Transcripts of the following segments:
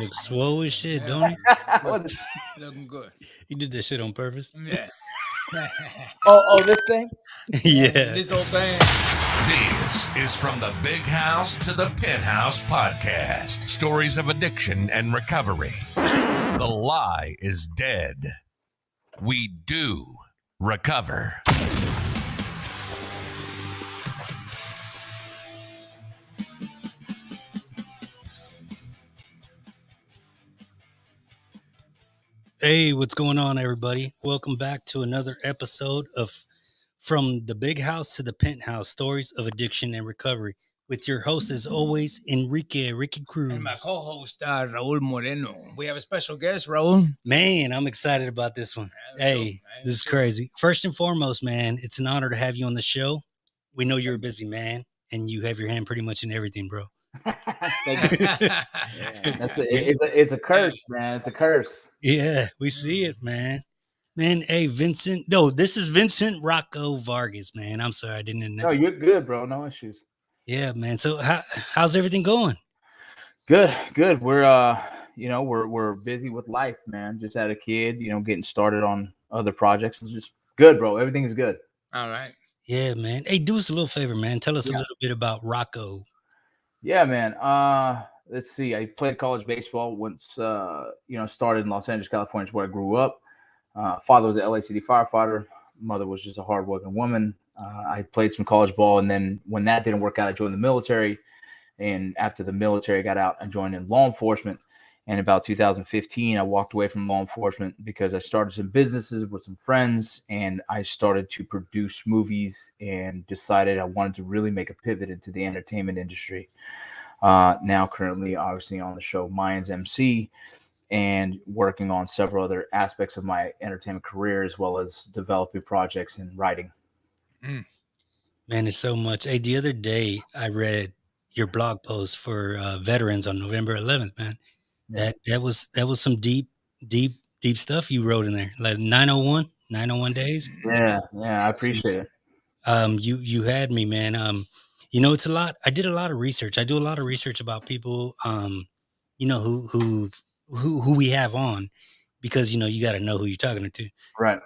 Looks swole as shit, don't he? What Looking good. He did that shit on purpose. Yeah. this thing? Yeah. This whole thing. This is From the Big House to the Penthouse podcast. Stories of addiction and recovery. The lie is dead. We do recover. Hey, what's going on, everybody? Welcome back to another episode of From the Big House to the Penthouse Stories of Addiction and Recovery with your host, as always, Ricky Cruz. And my co-host, Raul Moreno. We have a special guest, Raul. Man, I'm excited about this one. Hey, this is crazy. First and foremost, man, it's an honor to have you on the show. We know you're a busy man, and you have your hand pretty much in everything, bro. It's a curse, man. It's a curse. Yeah, we see it, man. Man, hey, Vincent. No, this is Vincent Rocco Vargas, man. I'm sorry, I didn't know. No, you're good, bro. No issues. Yeah, man. So how's everything going? Good. We're we're busy with life, man. Just had a kid, getting started on other projects. It's just good, bro. Everything is good. All right. Yeah, man. Hey, do us a little favor, man. Tell us a little bit about Rocco. Yeah, man. Let's see. I played college baseball once. Started in Los Angeles, California, is where I grew up. Father was an LACD firefighter. Mother was just a hardworking woman. I played some college ball, and then when that didn't work out, I joined the military. And after the military got out, I joined in law enforcement. And about 2015, I walked away from law enforcement because I started some businesses with some friends, and I started to produce movies and decided I wanted to really make a pivot into the entertainment industry. Now currently, obviously, on the show Mayans MC, and working on several other aspects of my entertainment career, as well as developing projects and writing. Man, it's so much. Hey, the other day I read your blog post for veterans on November 11th, man. Yeah. That was some deep stuff you wrote in there. Like 901 days. Yeah, I appreciate it. You had me, man. It's a lot. I did a lot of research. I do a lot of research about people who we have on, because you got to know who you're talking to. Right.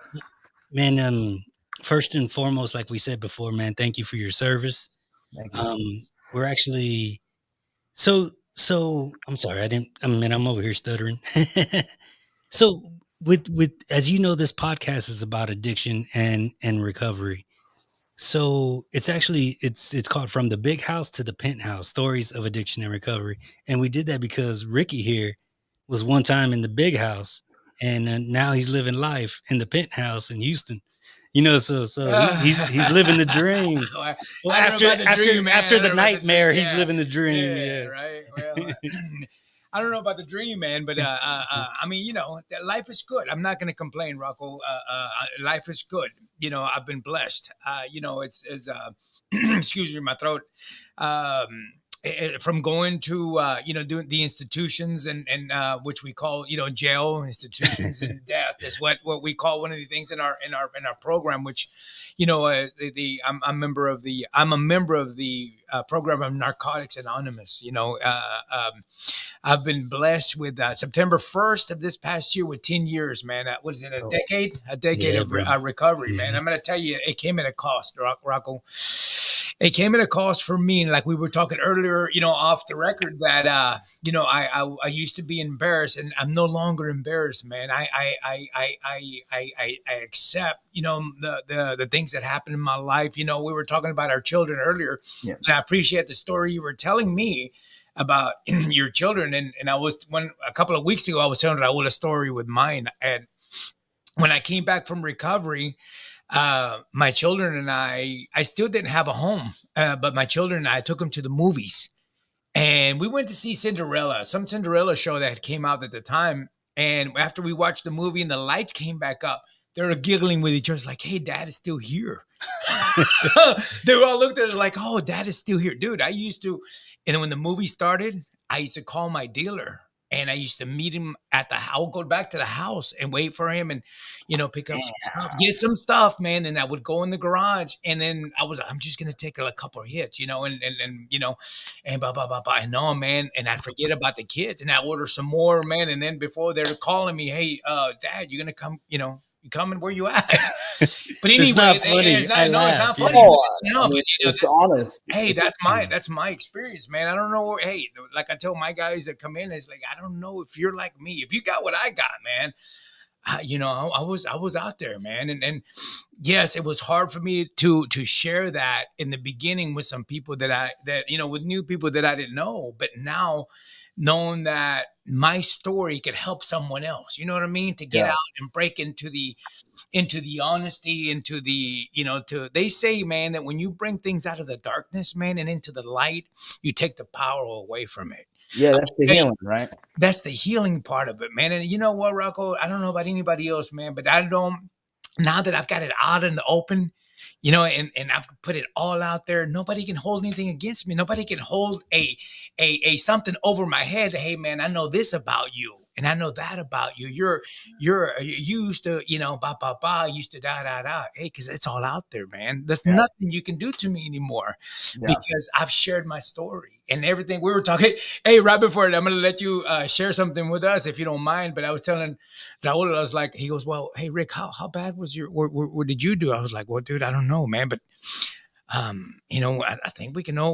Man, first and foremost, like we said before, man, thank you for your service. Thank you. We're actually so I'm sorry, I'm over here stuttering. So with as you know, this podcast is about addiction and recovery. So it's actually it's called From the Big House to the Penthouse, Stories of Addiction and Recovery. And we did that because Ricky here was one time in the big house, and now he's living life in the penthouse in Houston. So he's living the dream. Well, after the nightmare, he's living the dream. Yeah. Right. Well, I don't know about the dream, man, but I mean, life is good. I'm not going to complain, Rocco. Life is good. I've been blessed. It's excuse me, my throat. From going to doing the institutions and which we call jail, institutions and death is what we call one of the things in our program, which I'm a member of the program of Narcotics Anonymous. I've been blessed with September 1st of this past year with 10 years, man. What is it, a decade of recovery, man. I'm going to tell you, it came at a cost, Rocco. It came at a cost for me. And like we were talking earlier, off the record, that, I used to be embarrassed, and I'm no longer embarrassed, man. I accept, the things that happened in my life. We were talking about our children earlier. Yeah. And I appreciate the story you were telling me about your children. And a couple of weeks ago, I was telling Raul a story with mine. And when I came back from recovery, my children and I still didn't have a home, but my children and I took them to the movies, and we went to see some Cinderella show that came out at the time. And after we watched the movie and the lights came back up, they were giggling with each other like, "Hey, Dad is still here." They were all looked at it like, "Oh, Dad is still here." Dude, I used to, and when the movie started, I used to call my dealer And I used to meet him at the house. I would go back to the house and wait for him and, pick up some stuff, get some stuff, man. And I would go in the garage and then I'm just going to take a couple of hits, and blah, blah, blah, blah. I know, man. And I'd forget about the kids and I order some more, man. And then before they're calling me, hey, Dad, you're going to come, you coming? Where you at? But anyway, it's not funny. It's not funny. No, but it's honest. Hey, that's my experience, man. I don't know. Hey, like I tell my guys that come in, it's like, I don't know if you're like me. If you got what I got, man, I was out there, man. And yes, it was hard for me to share that in the beginning with some people that with new people that I didn't know. But now, knowing that my story could help someone else, you know what I mean? To get out and break into the honesty, into the, they say, man, that when you bring things out of the darkness, man, and into the light, you take the power away from it. Yeah, that's the healing, right? That's the healing part of it, man. And you know what, Rocco? I don't know about anybody else, man, but now that I've got it out in the open, and I've put it all out there, nobody can hold anything against me. Nobody can hold a something over my head. Hey, man, I know this about you. And I know that about you. You used to, used to da. Hey, because it's all out there, man. There's nothing you can do to me anymore because I've shared my story and everything. We were talking. Hey, right before it, I'm going to let you share something with us if you don't mind. But I was telling Raul, I was like, he goes, well, hey, Rick, how bad was what did you do? I was like, well, dude, I don't know, man. But I think we can know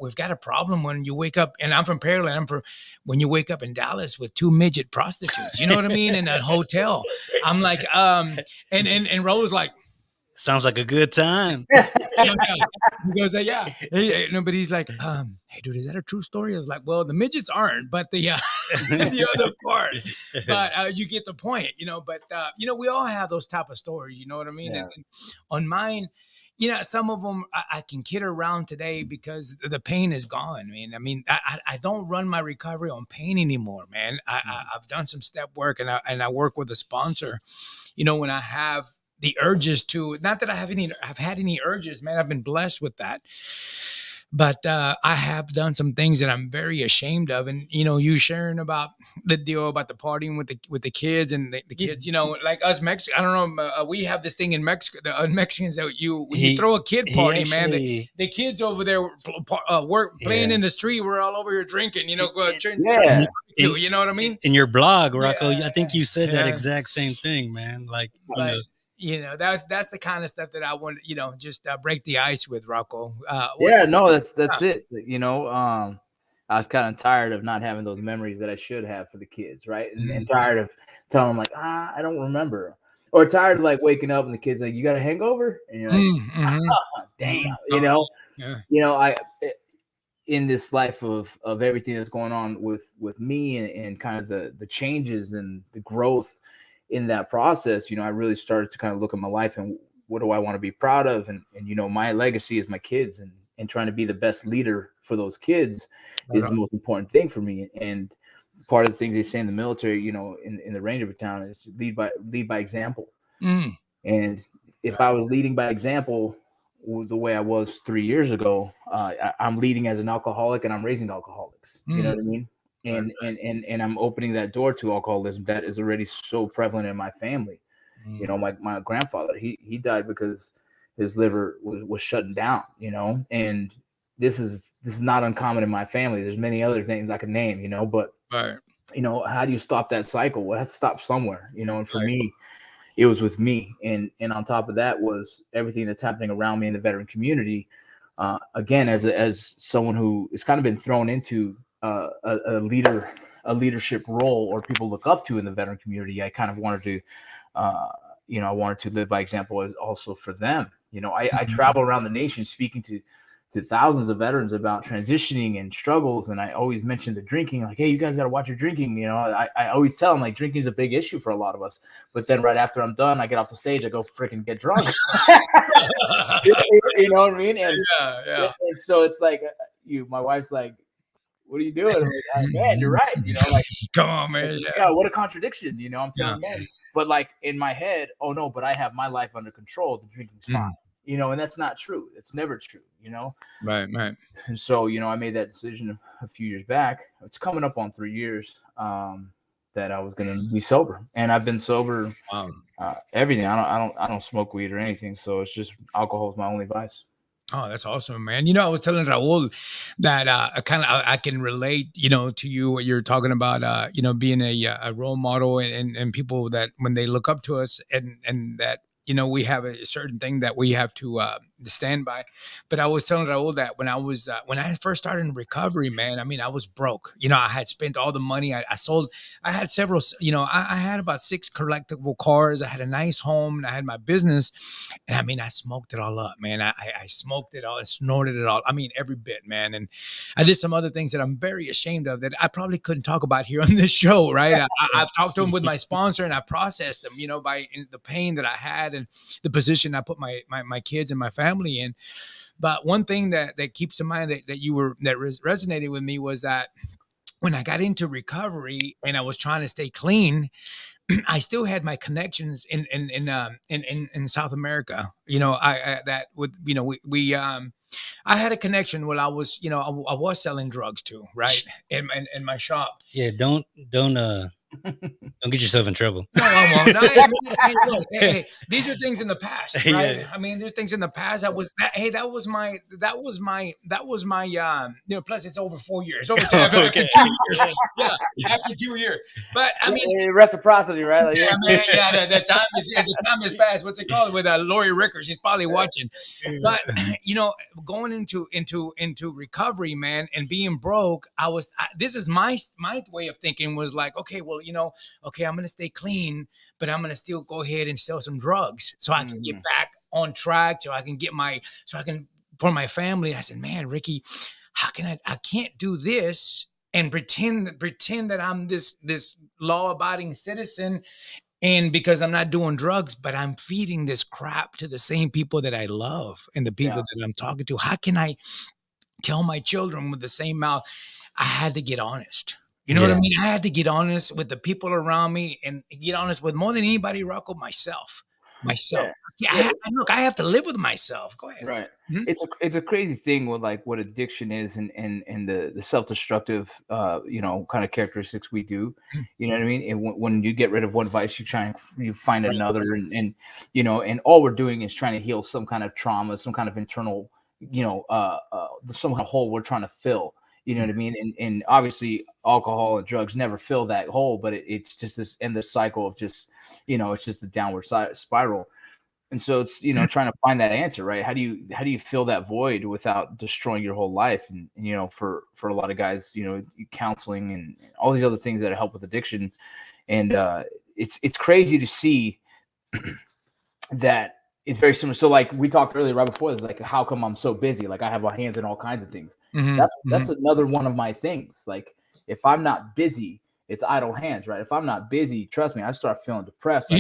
we've got a problem when you wake up, and I'm from Pearland. When you wake up in Dallas with 2 midget prostitutes, you know what I mean? In a hotel. I'm like, and Rose like, sounds like a good time. He goes, yeah. No, but he's like, hey, dude, is that a true story? I was like, well, the midgets aren't, but the other part. But you get the point, But we all have those type of stories, you know what I mean? Yeah. And on mine, some of them I can kid around today because the pain is gone. I mean, I don't run my recovery on pain anymore, man. I've done some step work and I work with a sponsor. When I have the urges to, not that I've had any urges, man. I've been blessed with that. But I have done some things that I'm very ashamed of. And, you sharing about the deal about the partying with the kids and the kids, like us Mexicans, I don't know. We have this thing in Mexico, the Mexicans that when you throw a kid party, man, the kids over there playing in the street. We're all over here drinking, you know what I mean? In your blog, Rocco, I think you said that exact same thing, man. Like, that's the kind of stuff that I want, just break the ice with, Rocco. That's it. I was kind of tired of not having those memories that I should have for the kids, right? And tired of telling them like, I don't remember, or tired of like waking up and the kids like, you got a hangover, and you're like, damn, I in this life of everything that's going on with me and kind of the changes and the growth in that process, I really started to kind of look at my life and what do I want to be proud of? And my legacy is my kids and trying to be the best leader for those kids is the most important thing for me. And part of the things they say in the military, in the Ranger battalion is lead by example. And if I was leading by example the way I was 3 years ago, I'm leading as an alcoholic and I'm raising alcoholics. You know what I mean? And I'm opening that door to alcoholism that is already so prevalent in my family. My grandfather, he died because his liver was shutting down, and this is not uncommon in my family. There's many other names I could name, but how do you stop that cycle? Well, it has to stop somewhere, and for me, it was with me. And on top of that was everything that's happening around me in the veteran community. Again, as someone who has kind of been thrown into a leadership role or people look up to in the veteran community, I kind of wanted to, I wanted to live by example also for them. I travel around the nation speaking to thousands of veterans about transitioning and struggles. And I always mention the drinking, like, hey, you guys got to watch your drinking. I always tell them like drinking is a big issue for a lot of us. But then right after I'm done, I get off the stage, I go freaking get drunk. You know what I mean? And, and so it's like, my wife's like, what are you doing? I'm like, man, you're right. Like, come on, man. Yeah, what a contradiction. I'm telling men. But like in my head, oh no, but I have my life under control. The drinking's fine. and that's not true. It's never true. Right. And so, I made that decision a few years back. It's coming up on 3 years, that I was going to be sober, and I've been sober. Wow. Everything. I don't smoke weed or anything. So it's just alcohol is my only vice. Oh, that's awesome, man. I was telling Raul that I can relate, to you, what you're talking about, being a role model and people that when they look up to us and that, we have a certain thing that we have to stand by. But I was telling Raul that when I first started in recovery, man, I was broke. I had spent all the money. I sold, I had several, I had about 6 collectible cars. I had a nice home and I had my business. And I smoked it all up, man. I smoked it all and snorted it all. Every bit, man. And I did some other things that I'm very ashamed of that I probably couldn't talk about here on this show, right? I've talked to him with my sponsor and I processed them, by the pain that I had and the position I put my kids and my family in. But one thing that keeps in mind that resonated with me was that when I got into recovery and I was trying to stay clean, I still had my connections in South America. I had a connection when I was, I was selling drugs too, right? In my shop. Yeah, don't get yourself in trouble. No, I won't. No, look, hey, these are things in the past, right? Yeah. There's things in the past that was my plus it's over 4 years. Over after 2 years. Yeah, after 2 years. But reciprocity, right? Like, yeah, man, yeah, the time has passed. What's it called with Lori Ricker? She's probably watching. But going into recovery, man, and being broke, this is my way of thinking was like, okay, well, okay, I'm going to stay clean, but I'm going to still go ahead and sell some drugs so I can get back on track, so I can for my family. I said, man, Ricky, how can I can't do this and pretend that I'm this law-abiding citizen. And because I'm not doing drugs, but I'm feeding this crap to the same people that I love and the people that I'm talking to. How can I tell my children with the same mouth? I had to get honest. You know what I mean? I had to get honest with the people around me and get honest with more than anybody, Rocco, myself. Look, I have to live with myself. Go ahead. Right. Mm-hmm. It's a crazy thing with like what addiction is and the self-destructive, kind of characteristics we do. You know what I mean? And when you get rid of one vice, you find another, and all we're doing is trying to heal some kind of trauma, some kind of internal, some kind of hole we're trying to fill. You know what I mean? And obviously alcohol and drugs never fill that hole, but it's just this endless cycle of just, it's just the downward spiral. And so it's, trying to find that answer, right? How do you fill that void without destroying your whole life? And for a lot of guys, counseling and all these other things that help with addiction. And it's crazy to see that it's very similar. So like we talked earlier right before this, like, how come I'm so busy? Like I have my hands in all kinds of things. Mm-hmm. That's another one of my things. Like if I'm not busy, it's idle hands, right? If I'm not busy, trust me, I start feeling depressed.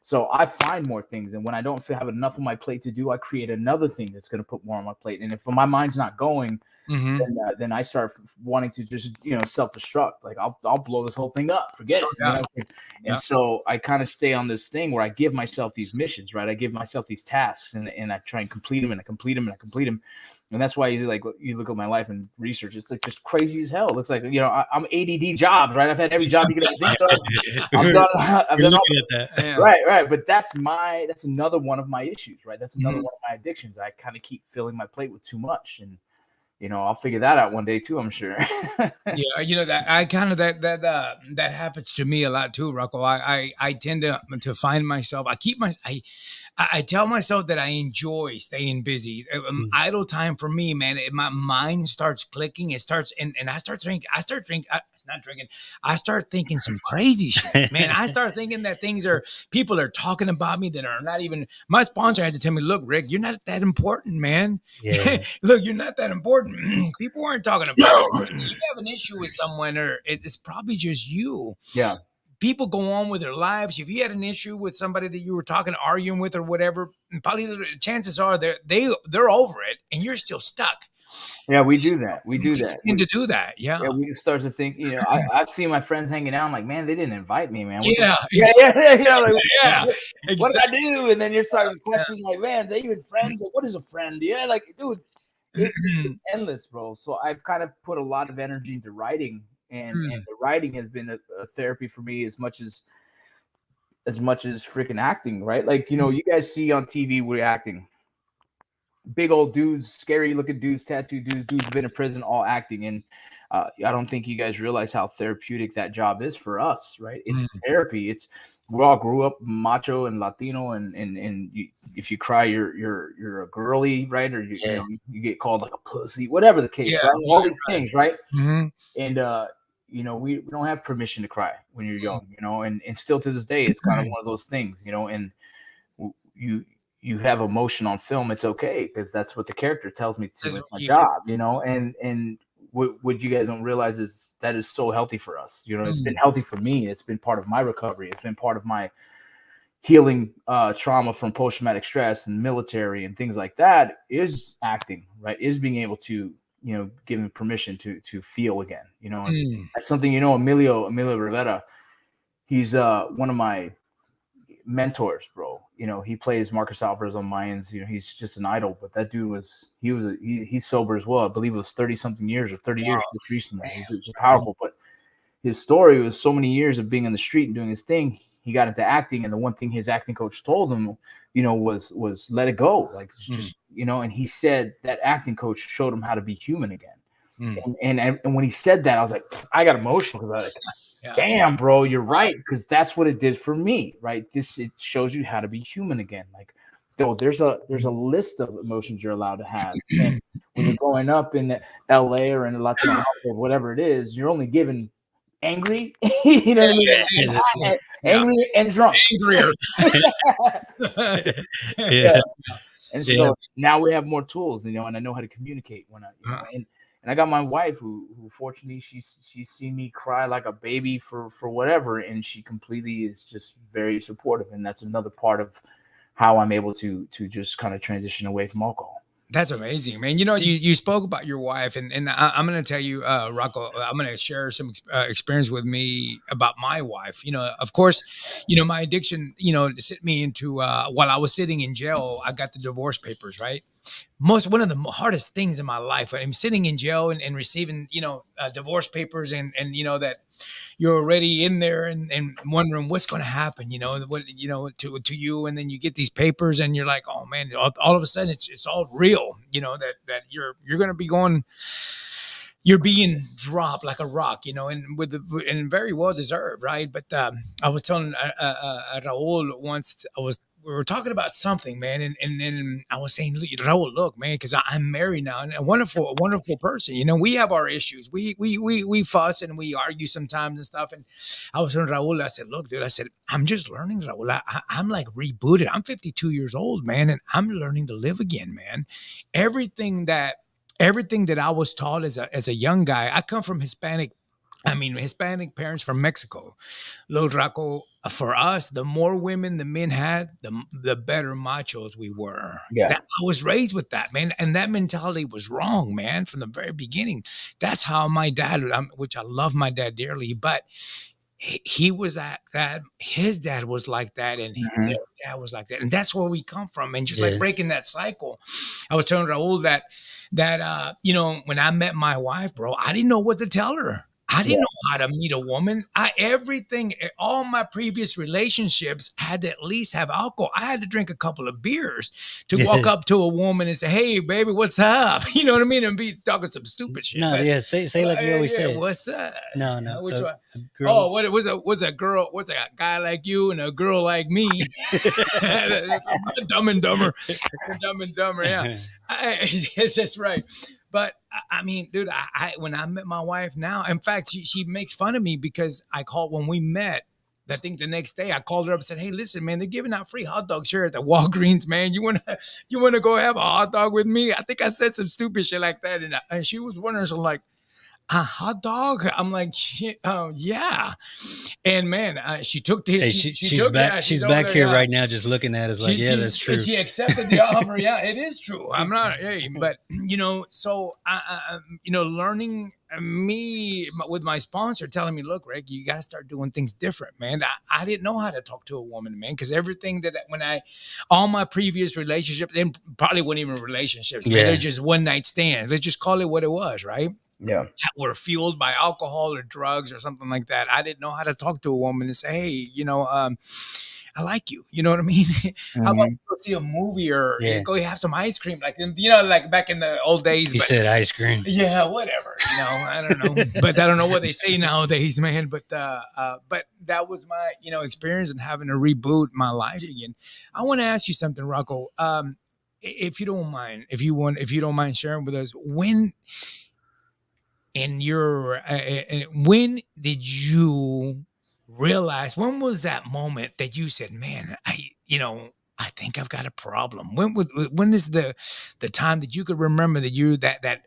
So I find more things. And when I don't have enough on my plate to do, I create another thing that's going to put more on my plate. And if my mind's not going, then I start wanting to just, self-destruct. Like I'll blow this whole thing up, forget it. And so I kind of stay on this thing where I give myself these missions, right? I give myself these tasks and I try and complete them and I complete them and I complete them. And that's why you look at my life and research. It's like just crazy as hell. It looks like, I'm ADD jobs, right? I've had every job you could ever think of. I've done all that. Yeah. Right. But that's another one of my issues, right? That's another one of my addictions. I kind of keep filling my plate with too much. And, I'll figure that out one day too, I'm sure. That I kind of that happens to me a lot too, Rocco. I tend to find myself. I tell myself that I enjoy staying busy. Idle time for me, man. My mind starts clicking. It starts, and I start drinking. It's not drinking. I start thinking some crazy shit, man. I start thinking that people are talking about me that are not even. My sponsor had to tell me, "Look, Rick, you're not that important, man. Yeah. Look, you're not that important. People aren't talking about you. If you have an issue with someone, or it's probably just you." Yeah. People go on with their lives. If you had an issue with somebody that you were arguing with or whatever, probably the chances are they're over it and you're still stuck. Yeah, we do that. We do You that. begin to do that. Yeah. Yeah, we start to think, I've seen my friends hanging out. I'm like, man, they didn't invite me, man. Yeah. Yeah, yeah, yeah. Like, Yeah. what did I Exactly. do? And then you're starting to question, like, man, they even friends? Like, what is a friend? Yeah, like, dude, it's been endless, bro. So I've kind of put a lot of energy into writing, and the writing has been a therapy for me as much as freaking acting, right? Like, you guys see on TV we're acting. Big old dudes, scary looking dudes, tattooed dudes been in prison, all acting. And I don't think you guys realize how therapeutic that job is for us, right? It's therapy. We all grew up macho and Latino, and if you cry, you're a girly, right? Or you get called like a pussy, whatever the case, right? All these things, right? And we don't have permission to cry when you're young, and still to this day, it's kind of one of those things, and you have emotion on film, it's okay because that's what the character tells me to. It's my job, and what you guys don't realize is that is so healthy for us. It's been healthy for me. It's been part of my recovery. It's been part of my healing trauma from post-traumatic stress and military and things like that. Is acting, right? Is being able to give him permission to feel again. And that's something. Emilio Rivera, he's one of my mentors, bro. He plays Marcus Alvarez on Mayans. He's just an idol, but that dude he's sober as well. I believe it was 30 something years or 30 years just recently. He's just powerful. But his story was so many years of being on the street and doing his thing. He got into acting, and the one thing his acting coach told him, was let it go. Like just, and he said that acting coach showed him how to be human again. And when he said that, I was like, I got emotional because I was like, damn, bro, you're right, because that's what it did for me, right? It shows you how to be human again. Like, there's a list of emotions you're allowed to have, and when you're growing up in LA or in a Latino household, whatever it is, you're only given angry, you know what I mean? Angry and drunk. Angrier. And so now we have more tools, and I know how to communicate when and I got my wife who fortunately she's seen me cry like a baby for whatever, and she completely is just very supportive, and that's another part of how I'm able to just kind of transition away from alcohol. That's amazing, man. You spoke about your wife, and I'm going to tell you, Rocco, I'm going to share some experience with me about my wife. Of course, my addiction, sent me into, while I was sitting in jail, I got the divorce papers, right? One of the hardest things in my life. I'm sitting in jail and receiving, divorce papers and that you're already in there and wondering what's going to happen, to you. And then you get these papers and you're like, oh man, all of a sudden it's all real, that you're going to be going, you're being dropped like a rock, and very well deserved. Right. But, I was telling, Raul once, we were talking about something, man, and then I was saying, Raul, look, man, because I'm married now, and a wonderful person. We have our issues. We fuss and we argue sometimes and stuff. And I was telling Raul, I said, look, dude, I said, I'm just learning, Raul. I'm like rebooted. I'm 52 years old, man, and I'm learning to live again, man. Everything that I was taught as a young guy, I come from Hispanic parents from Mexico. Look, Rocco, for us, the more women the men had, the better machos we were. Yeah. I was raised with that, man. And that mentality was wrong, man, from the very beginning. That's how my dad, which I love my dad dearly, but he was that his dad was like that, and their dad was like that. And that's where we come from. And just like breaking that cycle, I was telling Raul that when I met my wife, bro, I didn't know what to tell her. I didn't know how to meet a woman. All my previous relationships had to at least have alcohol. I had to drink a couple of beers to walk up to a woman and say, "Hey, baby, what's up?" You know what I mean? And be talking some stupid shit. No, say like you always say. What's up? No. Which one? Oh, what was a girl? What's a guy like you and a girl like me? Dumb and Dumber. Dumb and Dumber. Yeah, that's right. But I mean, dude, when I met my wife now, in fact, she makes fun of me because I called when we met. I think the next day I called her up and said, "Hey, listen, man, they're giving out free hot dogs here at the Walgreens, man. You wanna go have a hot dog with me?" I think I said some stupid shit like that, and she was wondering, so like, a hot dog? I'm like, yeah. And man, she took the Hey, she she's took back. yeah, She's over back there, here yeah. right now, just looking at us like, yeah, that's true. She accepted the offer. Yeah, it is true. I'm not, hey, but so learning me with my sponsor telling me, look, Rick, you got to start doing things different, man. I didn't know how to talk to a woman, man, because everything that all my previous relationships, and probably weren't even relationships, man, they're just one night stands. Let's just call it what it was, right? Yeah. That were fueled by alcohol or drugs or something like that. I didn't know how to talk to a woman and say, hey, I like you. You know what I mean? How about we go see a movie or go have some ice cream, like like back in the old days. He said ice cream. Yeah, whatever. I don't know, but I don't know what they say nowadays, man. But that was my experience in having to reboot my life again. I want to ask you something, Rocco. If you don't mind, if you don't mind sharing with us, when did you realize, when was that moment that you said, man, I think I've got a problem? When is the time that you could remember that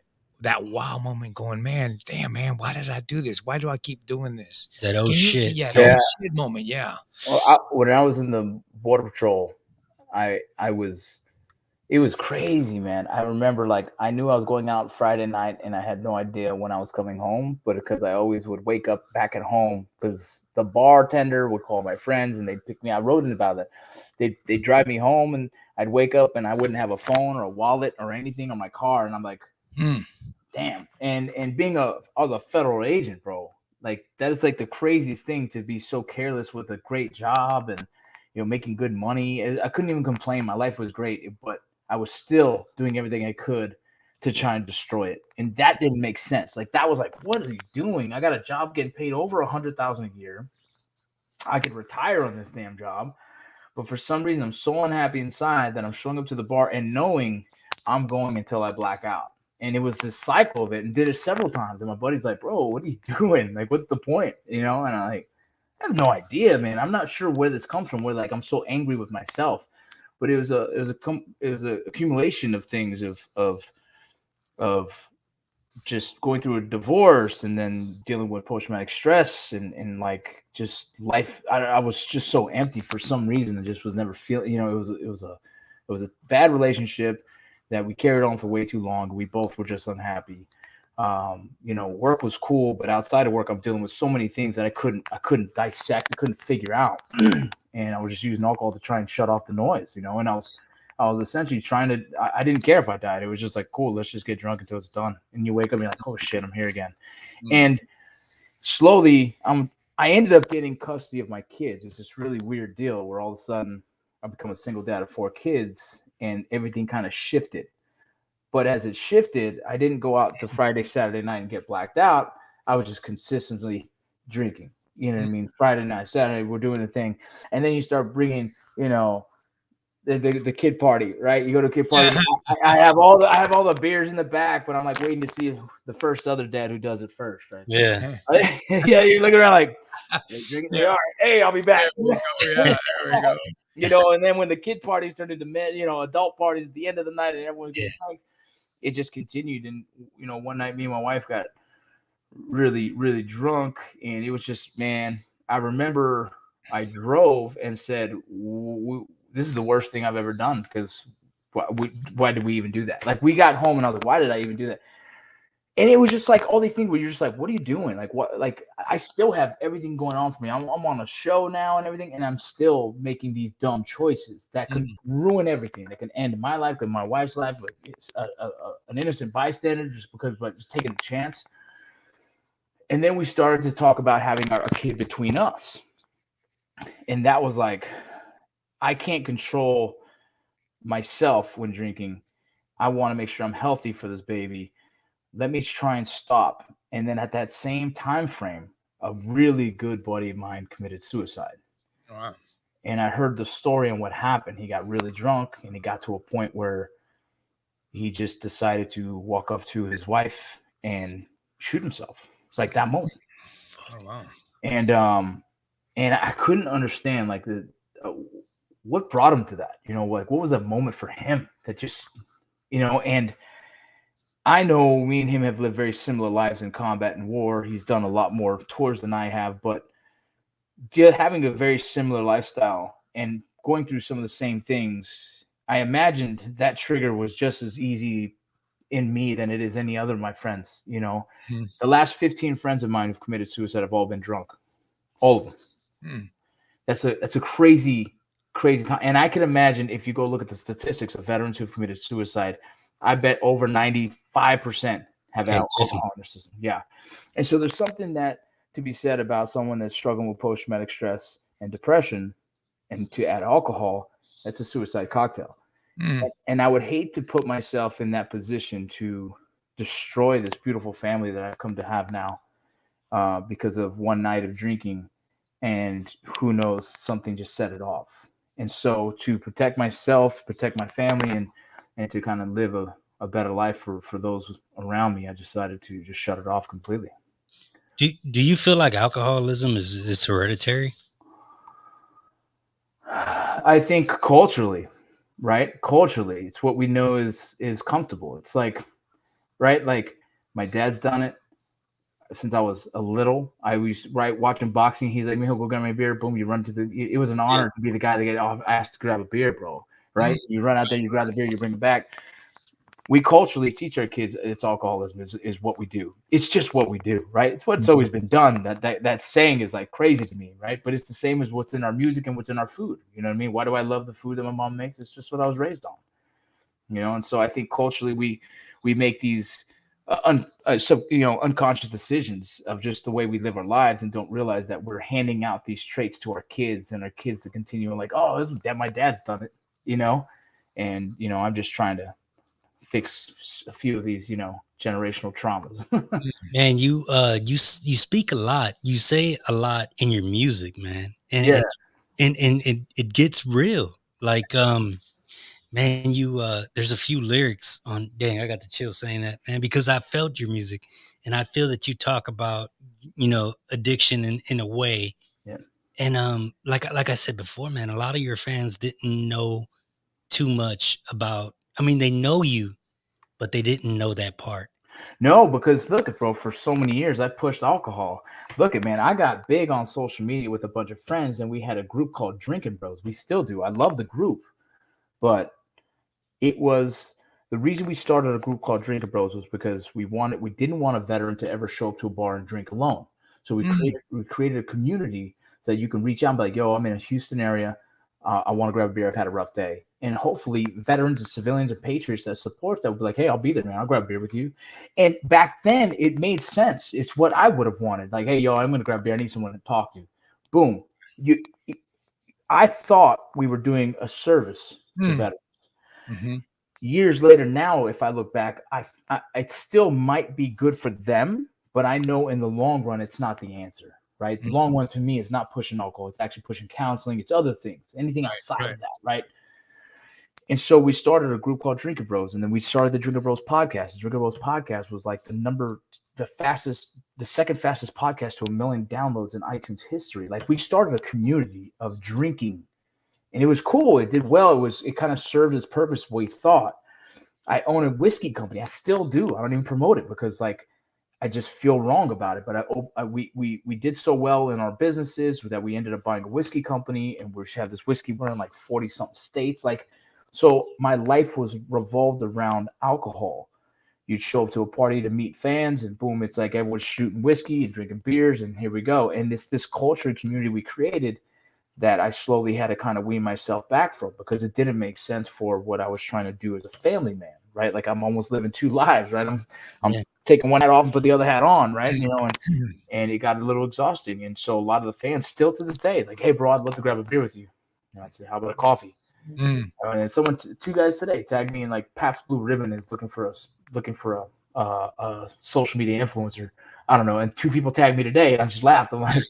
wow moment going, man, damn, man, why did I do this? Why do I keep doing this? That shit. Yeah, that shit moment. Yeah. Well, when I was in the Border Patrol, it was crazy, man. I remember, like, I knew I was going out Friday night and I had no idea when I was coming home, but because I always would wake up back at home because the bartender would call my friends and they'd pick me. I wrote about that. They'd drive me home and I'd wake up and I wouldn't have a phone or a wallet or anything on my car. And I'm like, damn. And being a federal agent, bro, like, that is like the craziest thing, to be so careless with a great job and, making good money. I couldn't even complain. My life was great, but I was still doing everything I could to try and destroy it. And that didn't make sense. Like, that was like, what are you doing? I got a job getting paid over $100,000 a year. I could retire on this damn job. But for some reason, I'm so unhappy inside that I'm showing up to the bar and knowing I'm going until I black out. And it was this cycle of it, and did it several times. And my buddy's like, bro, what are you doing? Like, what's the point? And I'm like, I have no idea, man. I'm not sure where this comes from, where, like, I'm so angry with myself. But it was a accumulation of things of just going through a divorce and then dealing with post-traumatic stress and like just life. I was just so empty for some reason. I just was never feeling. It was a bad relationship that we carried on for way too long. We both were just unhappy. Work was cool, but outside of work, I'm dealing with so many things that I couldn't dissect, I couldn't figure out. And I was just using alcohol to try and shut off the noise, and I was essentially trying to, I didn't care if I died. It was just like, cool, let's just get drunk until it's done. And you wake up and you're like, oh shit, I'm here again. And slowly I ended up getting custody of my kids. It's this really weird deal where all of a sudden I become a single dad of 4 kids and everything kind of shifted. But as it shifted, I didn't go out to Friday, Saturday night and get blacked out. I was just consistently drinking. You know what I mean? Friday night, Saturday, we're doing the thing. And then you start bringing, the kid party, right? You go to a kid party. I have all the beers in the back, but I'm like waiting to see the first other dad who does it first, right? Yeah. Yeah, you're looking around like, drinking. Yeah. All right, hey, I'll be back. There we go. And then when the kid parties turned into adult parties at the end of the night and everyone's getting drunk, it just continued. And one night me and my wife got really, really drunk, and it was just, man, I remember I drove and said, this is the worst thing I've ever done, because why did we even do that? Like, we got home and I was like, why did I even do that? And it was just like all these things where you're just like, what are you doing? Like, what? Like, I still have everything going on for me. I'm on a show now and everything, and I'm still making these dumb choices that could ruin everything. That can end my life, and my wife's life. Like, it's an innocent bystander just taking a chance. And then we started to talk about having a kid between us, and that was like, I can't control myself when drinking. I want to make sure I'm healthy for this baby. Let me try and stop. And then at that same time frame, a really good buddy of mine committed suicide. Wow. And I heard the story and what happened. He got really drunk, and he got to a point where he just decided to walk up to his wife and shoot himself. It's like that moment. Oh, wow. And I couldn't understand, like, what brought him to that. Like, what was that moment for him that just, and I know me and him have lived very similar lives in combat and war. He's done a lot more tours than I have, but just having a very similar lifestyle and going through some of the same things, I imagined that trigger was just as easy in me than it is any other of my friends. You know, the last 15 friends of mine who've committed suicide have all been drunk, all of them. That's a crazy, and I can imagine if you go look at the statistics of veterans who've committed suicide, I bet over 95% have alcohol in their system. Yeah, and so there's something that to be said about someone that's struggling with post-traumatic stress and depression, and to add alcohol, that's a suicide cocktail. And I would hate to put myself in that position to destroy this beautiful family that I've come to have now because of one night of drinking, and who knows, something just set it off. And so to protect myself, protect my family, and to kind of live a better life for those around me, I decided to just shut it off completely. Do you feel like alcoholism is hereditary? I think culturally, right? Culturally, it's what we know is comfortable. It's like, right? Like my dad's done it since I was a little. I was watching boxing. He's like, "He'll go get my beer." Boom, you run to the. It was an honor to be the guy that get asked to grab a beer, bro. Right? You run out there, you grab the beer, you bring it back. We culturally teach our kids it's alcoholism is what we do. It's just what we do, right? It's what's always been done. That saying is like crazy to me, right? But it's the same as what's in our music and what's in our food. You know what I mean? Why do I love the food that my mom makes? It's just what I was raised on, you know. And so I think culturally we make these unconscious decisions of just the way we live our lives, and don't realize that we're handing out these traits to our kids, and our kids to continue like, oh, this is my dad's done it, you know. And you know, I'm just trying to fix a few of these, you know, generational traumas. Man, you speak a lot. You say a lot in your music, man. And Yeah. it gets real. Like man, you there's a few lyrics on, dang, I got the chill saying that, man, because I felt your music, and I feel that you talk about, you know, addiction in a way. Yeah. And like I said before, man, a lot of your fans didn't know too much about, I mean, they know you, but they didn't know that part. No, because look at, bro, for so many years I pushed alcohol. Look at, man, I got big on social media with a bunch of friends, and we had a group called Drinking Bros. We still do. I love the group, but it was the reason we started a group called Drinking Bros was because we didn't want a veteran to ever show up to a bar and drink alone. So we created a community so that you can reach out and be like, yo, I'm in a Houston area. I want to grab a beer. I've had a rough day. And hopefully veterans and civilians and patriots that support that will be like, hey, I'll be there, man. I'll grab a beer with you. And back then it made sense. It's what I would have wanted. Like, hey, yo, I'm going to grab a beer. I need someone to talk to. Boom. I thought we were doing a service to veterans. Years later now, if I look back, it still might be good for them, but I know in the long run, it's not the answer. Right. The long run to me is not pushing alcohol. It's actually pushing counseling. It's other things, anything outside of that. Right. And so we started a group called Drinker Bros, and then we started the Drinker Bros podcast. The Drinker Bros podcast was like the second fastest podcast to 1 million downloads in iTunes history. Like, we started a community of drinking, and it was cool. It did well. It kind of served its purpose. We thought. I own a whiskey company. I still do. I don't even promote it because, like, I just feel wrong about it. But we did so well in our businesses that we ended up buying a whiskey company, and we have this whiskey we're in like 40 something states. Like, so my life was revolved around alcohol. You'd show up to a party to meet fans, and boom, it's like everyone's shooting whiskey and drinking beers, and here we go. And this culture and community we created that I slowly had to kind of wean myself back from, because it didn't make sense for what I was trying to do as a family man, right? Like, I'm almost living two lives, right? I'm taking one hat off and put the other hat on, right? You know, and it got a little exhausting. And so a lot of the fans still to this day, like, hey, bro, I'd love to grab a beer with you. And I said, how about a coffee? And someone, two guys today tagged me in, like, Pabst Blue Ribbon is looking for a social media influencer. I don't know. And two people tagged me today, and I just laughed. I'm like,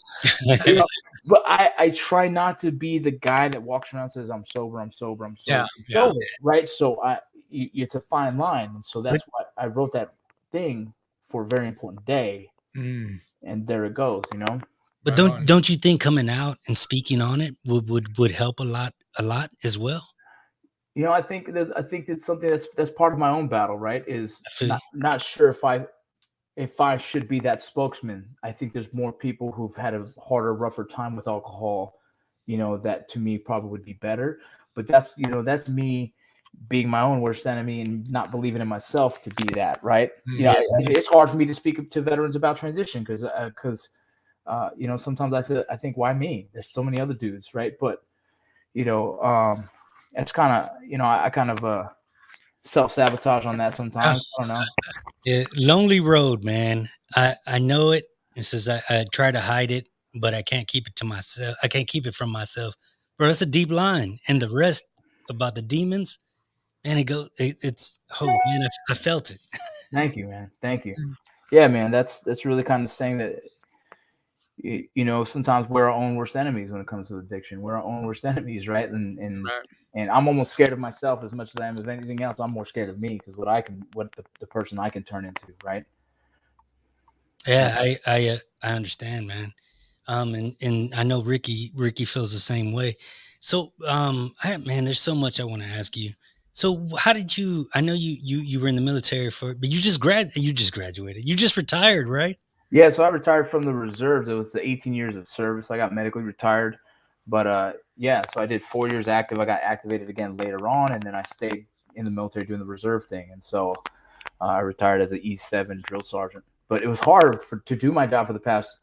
you know, but I try not to be the guy that walks around and says, I'm sober. Yeah. Right. So it's a fine line. And so that's why I wrote that thing for a very important day. And there it goes, you know. But don't you think coming out and speaking on it would help a lot as well? You know, I think that's something that's part of my own battle, right? Is not sure if I if I should be that spokesman, I think there's more people who've had a harder, rougher time with alcohol, that to me probably would be better. But that's me being my own worst enemy and not believing in myself to be that, right? Yeah. It's hard for me to speak to veterans about transition because sometimes I think, why me? There's so many other dudes, right? But it's kind of, I kind of self-sabotage on that sometimes. I don't know. Yeah, lonely road, man. I know it. It says I try to hide it, but I can't keep it to myself. I can't keep it from myself. Bro, that's a deep line. And the rest about the demons, man, it's oh man, I felt it. Thank you, man. Thank you. Yeah, man. That's really kind of saying that sometimes we're our own worst enemies when it comes to addiction. We're our own worst enemies, right? And I'm almost scared of myself as much as I am of anything else. I'm more scared of me because what the person I can turn into, right? Yeah, I understand, man. And I know Ricky feels the same way. So man, there's so much I want to ask you. So how did you? I know you were in the military but you just graduated. You just retired, right? Yeah, so I retired from the reserves. It was the 18 years of service. I got medically retired, but yeah, so I did 4 years active. I got activated again later on, and then I stayed in the military doing the reserve thing. And so I retired as an E7 drill sergeant. But it was hard to do my job for the past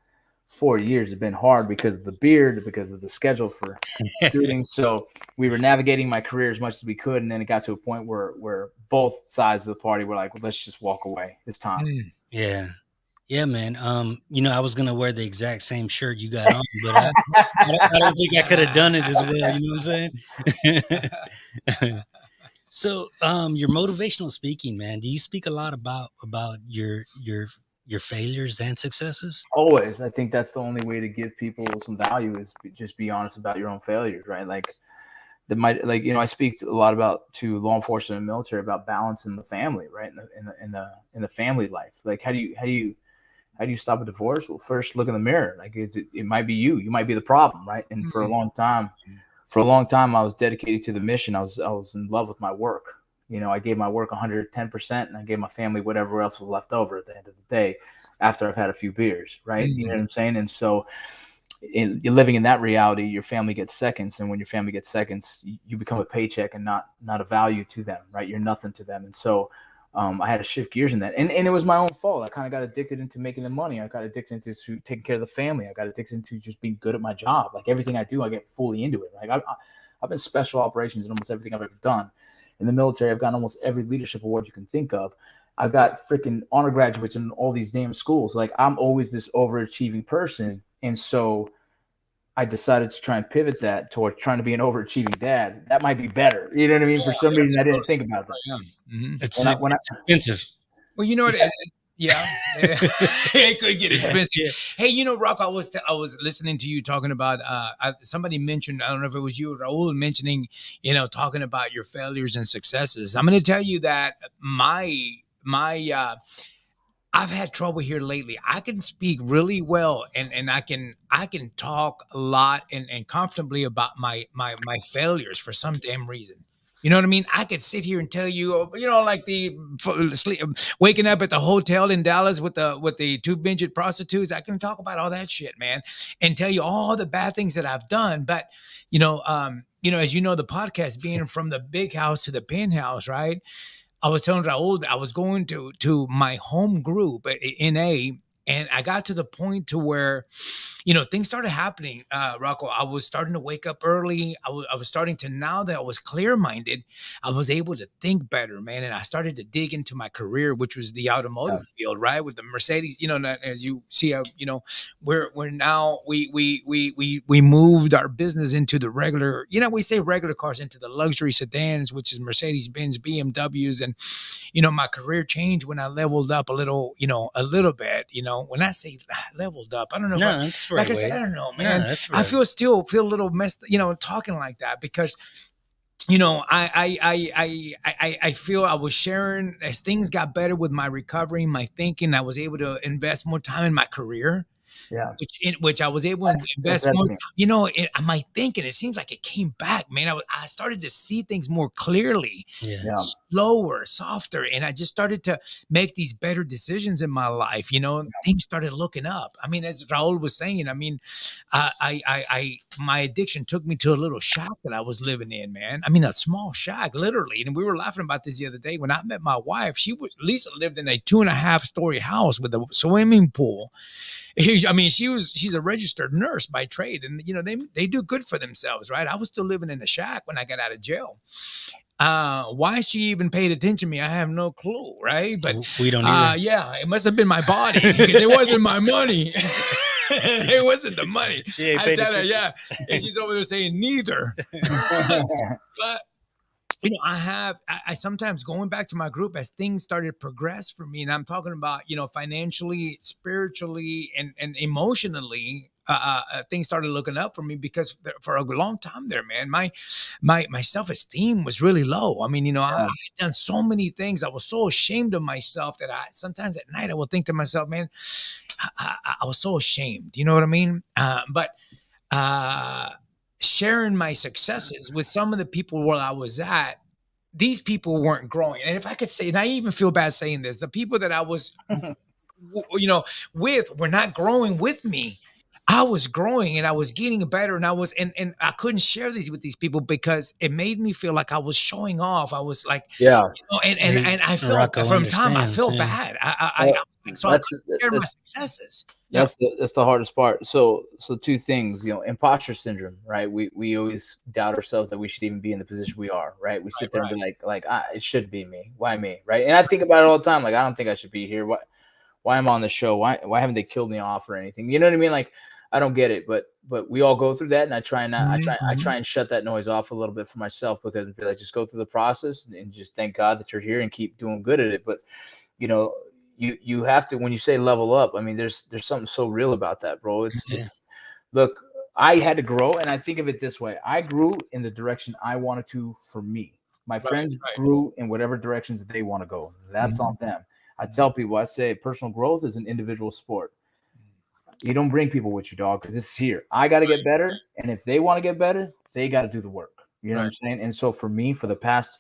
4 years. It's been hard because of the beard, because of the schedule for shooting. So we were navigating my career as much as we could, and then it got to a point where both sides of the party were like, well, let's just walk away. It's time. Yeah. Yeah, man. I was gonna wear the exact same shirt you got on, but I don't think I could have done it as well. You know what I'm saying? So, your motivational speaking, man. Do you speak a lot about your failures and successes? Always. I think that's the only way to give people some value is just be honest about your own failures, right? Like I speak a lot to law enforcement and military about balance in the family, right? In the family life. Like how do you stop a divorce? Well, first look in the mirror. Like it might be you might be the problem, right? And for a long time, I was dedicated to the mission. I was in love with my work. I gave my work 110%, and I gave my family whatever else was left over at the end of the day after I've had a few beers, right? You know what I'm saying? And so you're living in that reality, your family gets seconds. And when your family gets seconds, you become a paycheck and not a value to them, right? You're nothing to them. And so I had to shift gears in that. And it was my own fault. I kind of got addicted into making the money. I got addicted into taking care of the family. I got addicted into just being good at my job. Like everything I do, I get fully into it. Like I've been special operations in almost everything I've ever done. In the military, I've gotten almost every leadership award you can think of. I've got freaking honor graduates in all these damn schools. Like I'm always this overachieving person. And so I decided to try and pivot that toward trying to be an overachieving dad. That might be better. You know what I mean? For some reason, I didn't think about that. Mm-hmm. It's expensive. Well, you know what? Yeah, it could get expensive. Yeah. Hey, Rocco, I was listening to you talking about. Somebody mentioned, I don't know if it was you or Raul mentioning, talking about your failures and successes. I'm going to tell you that I've had trouble here lately. I can speak really well and I can talk a lot and comfortably about my failures for some damn reason. You know what I mean? I could sit here and tell you, like waking up at the hotel in Dallas with the two binged prostitutes. I can talk about all that shit, man, and tell you all the bad things that I've done. But as you know, the podcast being from the big house to the penthouse, right? I was telling Raul that I was going to my home group in NA, and I got to the point to where, things started happening. Rocco, I was starting to wake up early. I was starting to, now that I was clear-minded, I was able to think better, man. And I started to dig into my career, which was the automotive field, right? With the Mercedes, as you see, we're now, we moved our business into the regular, we say regular cars into the luxury sedans, which is Mercedes-Benz, BMWs. And, my career changed when I leveled up a little bit, when I say leveled up, I don't know. That's right. Like I said, I don't know, man. That's right. I feel a little messed, talking like that because, I feel I was sharing as things got better with my recovery, my thinking. I was able to invest more time in my career. Yeah. which I was able to invest That's more. me. You know, my thinking, it seems like it came back, man. I started to see things more clearly, Yeah. Yeah. slower, softer, and I just started to make these better decisions in my life. You know, things started looking up. I mean, as Raul was saying, I mean, my addiction took me to a little shack that I was living in, man. I mean, a small shack, literally. And we were laughing about this the other day when I met my wife. Lisa lived in a 2.5-story house with a swimming pool. I mean, she's a registered nurse by trade, and you know they do good for themselves, right? I was still living in a shack when I got out of jail. Why she even paid attention to me, I have no clue, right? But We don't either. yeah, it must have been my body because it wasn't my money. It wasn't the money. She ain't I paid tell her, attention. yeah, and she's over there saying neither. But you know, I sometimes going back to my group as things started to progress for me, and I'm talking about, you know, financially, spiritually, and emotionally, things started looking up for me because for a long time there, man, my self-esteem was really low. I mean, you know, I had done so many things. I was so ashamed of myself that I sometimes at night I will think to myself, man, I was so ashamed. You know what I mean? But sharing my successes with some of the people where I was at, these people weren't growing. And if I could say, and I even feel bad saying this, the people that I was, you know, with were not growing with me. I was growing and I was getting better, and and I couldn't share these with these people because it made me feel like I was showing off. I was like, Yeah. you know, and I felt Rocco from time I understands, felt yeah. bad. So I That's couldn't share my successes. Yeah. that's the hardest part. So two things, you know, imposter syndrome, right? We always doubt ourselves that we should even be in the position we are, right? We sit there and be like it should be me. Why me, right? And I think about it all the time. Like, I don't think I should be here. Why am I on the show? Why haven't they killed me off or anything? You know what I mean? Like, I don't get it, but we all go through that, and I try and shut that noise off a little bit for myself, because it'd be like, just go through the process and just thank God that you're here and keep doing good at it. But you know, you have to, when you say level up, I mean, there's something so real about that, bro. It's look, I had to grow, and I think of it this way: I grew in the direction I wanted to for me. My friends grew in whatever directions they want to go. That's on them. I tell people, I say personal growth is an individual sport. You don't bring people with you, dog, because it's here. I got to get better, and if they want to get better, they got to do the work. You know what I'm saying? And so for me, for the past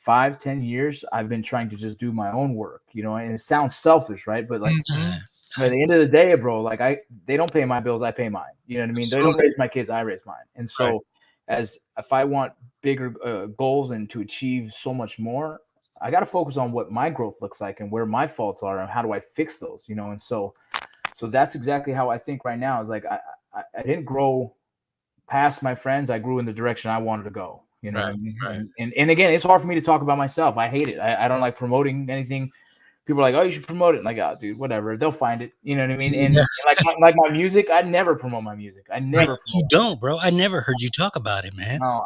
5-10 years, I've been trying to just do my own work, you know, and it sounds selfish, right? But like, at the end of the day, bro, like, they don't pay my bills, I pay mine. You know what I mean? They don't raise my kids, I raise mine. And so as if I want bigger goals and to achieve so much more, I got to focus on what my growth looks like and where my faults are and how do I fix those, you know? And so that's exactly how I think right now. Is like, I didn't grow past my friends. I grew in the direction I wanted to go, you know. And again, it's hard for me to talk about myself. I hate it. I don't like promoting anything. People are like, oh, you should promote it. Like, oh, dude, whatever. They'll find it. You know what I mean? And like my music, I never promote my music. I never. You don't, bro. I never heard you talk about it, man. No,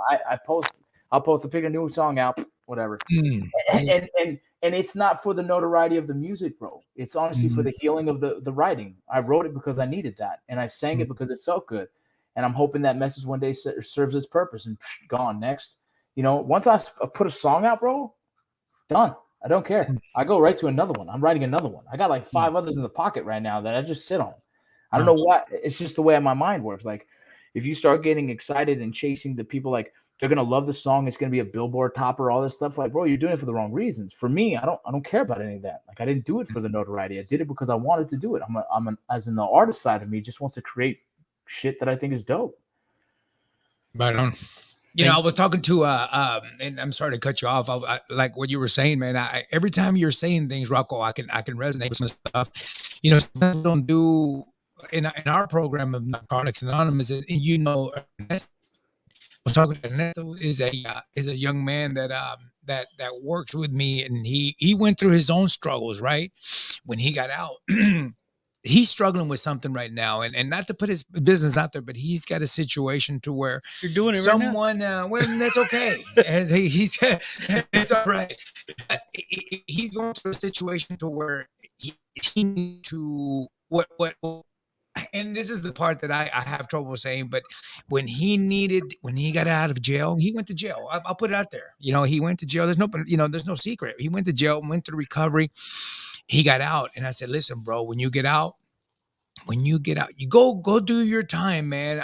I'll post to pick a new song out, whatever. And it's not for the notoriety of the music, bro. It's honestly for the healing of the writing. I wrote it because I needed that, and I sang it because it felt good. And I'm hoping that message one day serves its purpose. And gone next. You know, once I put a song out, bro, done. I don't care. I go right to another one. I'm writing another one. I got like 5 others in the pocket right now that I just sit on. I don't know what. It's just the way my mind works. Like, if you start getting excited and chasing the people, like, they're gonna love the song, it's gonna be a Billboard topper, all this stuff. Like, bro, you're doing it for the wrong reasons. For me, I don't care about any of that. Like, I didn't do it for the notoriety. I did it because I wanted to do it. As in the artist side of me, just wants to create shit that I think is dope. Right on. You know, I was talking to and I'm sorry to cut you off. I like what you were saying, man. Every time you're saying things, Rocco, I can resonate with some stuff. You know, we don't do in our program of Narcotics Anonymous, and you know, I was talking to Ernesto, is a young man that that works with me, and he went through his own struggles, right? When he got out. He's struggling with something right now, and not to put his business out there, but he's got a situation to where You're doing it someone, well, that's okay. As he's it's all right. He's going through a situation to where he needs to what, and this is the part that I have trouble saying, but when he got out of jail, he went to jail. I'll put it out there. You know, he went to jail. There's no secret. He went to jail, went to recovery. He got out, and I said, listen, bro, when you get out, when you get out, you go do your time, man.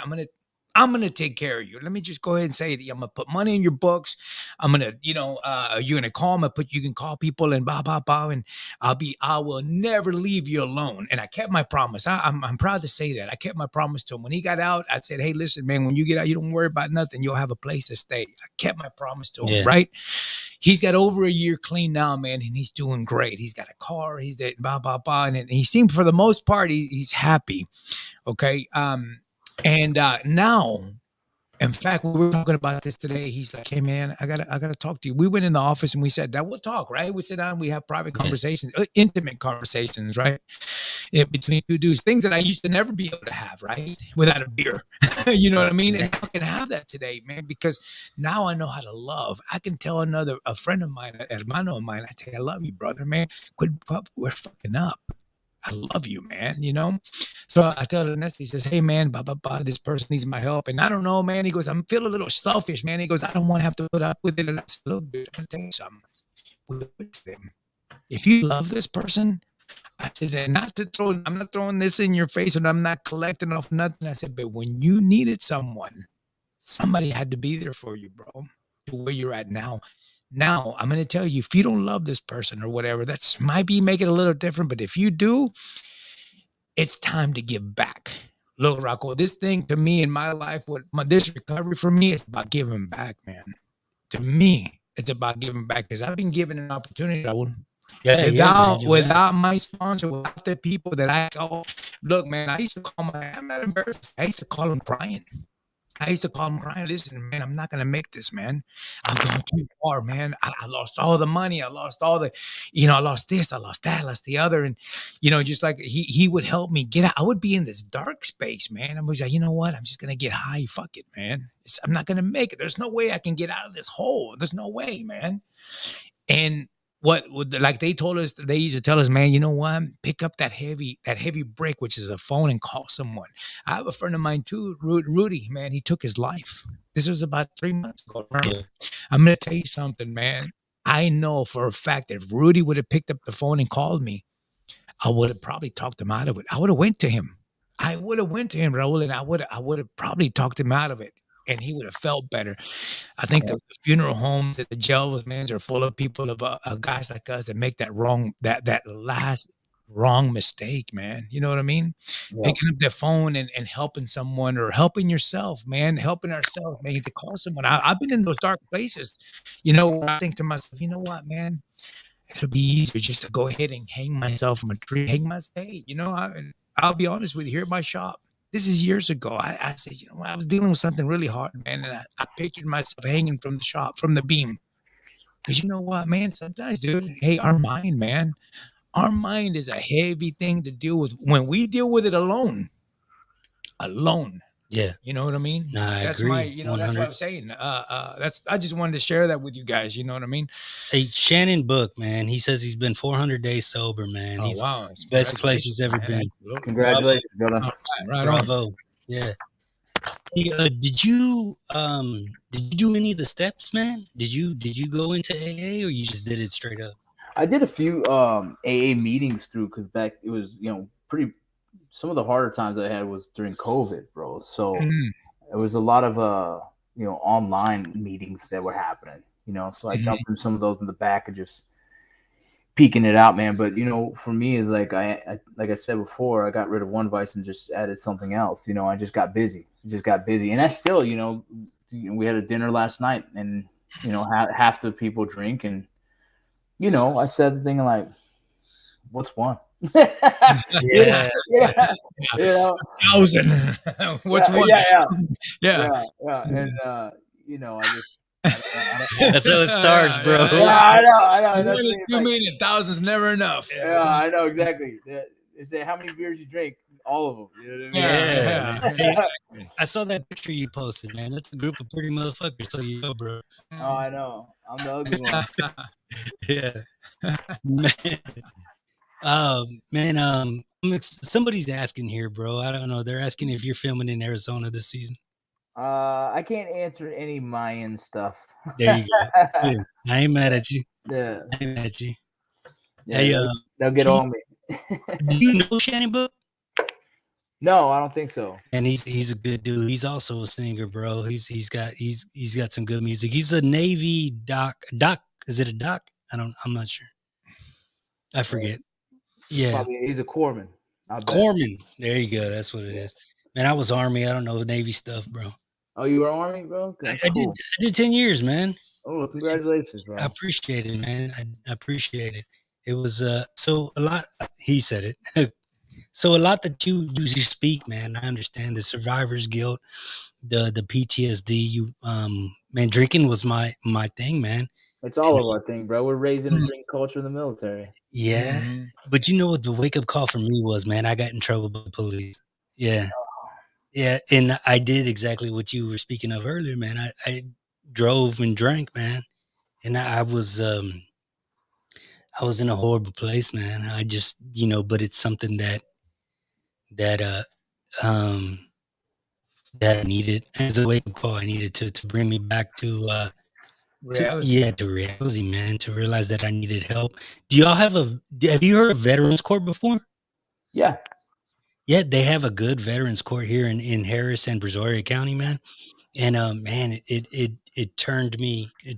I'm gonna take care of you. Let me just go ahead and say it. I'm gonna put money in your books. I'm gonna, you're gonna call me, you can call people and blah blah blah, and I will never leave you alone. And I kept my promise. I'm proud to say that I kept my promise to him. When he got out, I said, hey, listen, man, when you get out, you don't worry about nothing. You'll have a place to stay. I kept my promise to him, Yeah. right? He's got over a year clean now, man, and he's doing great. He's got a car. He's there, blah blah blah, and he seemed for the most part he's happy. Okay. Now, in fact, we were talking about this today. He's like, hey man, I gotta talk to you. We went in the office and we said that we'll talk, right? We sit down, we have private conversations, intimate conversations, right? Between two dudes, things that I used to never be able to have, right? Without a beer. You know what I mean? And I can have that today, man, because now I know how to love. I can tell a friend of mine, a hermano of mine, I tell you, I love you, brother, man. We're fucking up. I love you, man, So I tell the next, he says, hey, man, blah, blah, blah, this person needs my help. And I don't know, man. He goes, I'm feeling a little selfish, man. He goes, I don't want to have to put up with it. And I said, look, dude, I'm going to tell you something. With them. If you love this person, I said, and I'm not throwing this in your face and I'm not collecting off nothing. I said, but when you needed someone, somebody had to be there for you, bro, to where you're at now. Now, I'm going to tell you, if you don't love this person or whatever, that's might be making it a little different. But if you do, it's time to give back. Look, Rocco, this thing to me in my life, this recovery for me, it's about giving back, man. To me, it's about giving back because I've been given an opportunity, Raul. Without my sponsor, without the people that I call. Look, man, I used to call I'm not embarrassed. I used to call them crying. Listen, man, I'm not going to make this, man. I've gone too far, man. I lost all the money. I lost all the, I lost this, I lost that, I lost the other. And, just like he would help me get out. I would be in this dark space, man. I was like, you know what? I'm just going to get high. Fuck it, man. I'm not going to make it. There's no way I can get out of this hole. There's no way, man. And like they used to tell us, man, you know what? Pick up that heavy brick, which is a phone, and call someone. I have a friend of mine too, Rudy, man. He took his life. This was about 3 months ago. Yeah. I'm going to tell you something, man. I know for a fact that if Rudy would have picked up the phone and called me, I would have probably talked him out of it. I would have went to him, Raul, and I would have probably talked him out of it. And he would have felt better. I think the funeral homes and the jails, man, are full of people of guys like us that make that last wrong mistake, man. You know what I mean? Yeah. Picking up the phone and helping someone or helping yourself, man, helping ourselves, man, to call someone. I've been in those dark places, I think to myself, you know what, man? It'll be easier just to go ahead and hang myself from a tree, hang myself. Hey, I'll be honest with you, here at my shop. This is years ago. I said, I was dealing with something really hard, man. And I pictured myself hanging from the shop, from the beam. Because you know what, man? Sometimes, dude, hey, our mind is a heavy thing to deal with. When we deal with it alone. Yeah. You know what I mean? No, I that's agree. That's what I'm saying. I just wanted to share that with you guys. You know what I mean? Hey, Shannon Book, man. He says he's been 400 days sober, man. Oh, wow. Best place he's ever been. Congratulations, brother. Right Bravo. On. Yeah. Hey, did you do any of the steps, man? Did you go into AA or you just did it straight up? I did a few AA meetings through because back it was pretty. Some of the harder times I had was during COVID, bro. So it was a lot of online meetings that were happening. So I jumped in some of those in the back and just peeking it out, man. But for me, is like I said before, I got rid of one vice and just added something else. I just got busy. And I still, we had a dinner last night, and half the people drink, and I said the thing like, "What's one?" Yeah. 1,000. What's one? Yeah. And I just. That's how it starts, bro. Yeah, I know. One is too many. 1,000's never enough. Yeah, I know exactly. They say how many beers you drink, all of them. You know what I mean? Yeah. I saw that picture you posted, man. That's a group of pretty motherfuckers. So you know, bro. Oh, I know. I'm the ugly one. Yeah. Man. Somebody's asking here, bro. I don't know. They're asking if you're filming in Arizona this season. I can't answer any Mayan stuff. There you go. Yeah. I ain't mad at you. Yeah. I ain't mad at you. Yeah, hey, they'll get on me. Do you know Shannon Book? No, I don't think so. And he's a good dude. He's also a singer, bro. He's got some good music. He's a Navy doc. Is it a doc? I'm not sure. I forget. Yeah, Probably he's a corpsman. I bet. corpsman. There you go. That's what it Yeah. is. Man, I was Army. I don't know Navy stuff, bro. Oh, you were Army, bro? That's I cool. did 10 years, man. Oh, congratulations, bro. I appreciate it, man. I appreciate it. It was so a lot. He said it. So a lot that you speak, man. I understand the survivor's guilt, the PTSD. Man, drinking was my thing, man. It's all of our thing, bro. We're raised in a drink culture in the military. Yeah, but you know what the wake up call for me was, man. I got in trouble by the police. Yeah, yeah, and I did exactly what you were speaking of earlier, man. I drove and drank, man, and I was in a horrible place, man. I just, but it's something that um that I needed as a wake up call. I needed to bring me back to Reality. to reality, man. To realize that I needed help. Do y'all have you heard of Veterans Court before? Yeah. Yeah, they have a good Veterans Court here in Harris and Brazoria County, man. And man, it turned me. I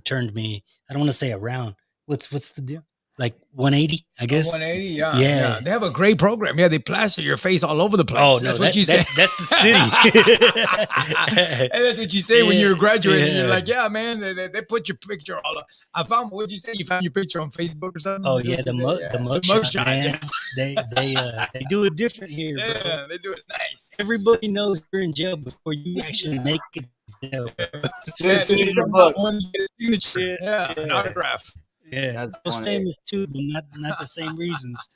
don't want to say around. What's the deal? Like 180, I guess. 180, yeah. Yeah. They have a great program. Yeah, they plaster your face all over the place. Oh no, that's what you say. That's the city. And that's what you say when you're graduating. Yeah. You're like, yeah, man. They put your picture all up. I found. What'd you say? You found your picture on Facebook or something? Oh Is that yeah, what the you say? the mugshot, man. They do it different here, bro. Yeah, they do it nice. Everybody knows you're in jail before you actually make it to jail. Yeah, Soon they as your come book. out one, you get a signature. Yeah, an Yeah. autograph. Yeah, That's I was funny. famous too, but not the same reasons.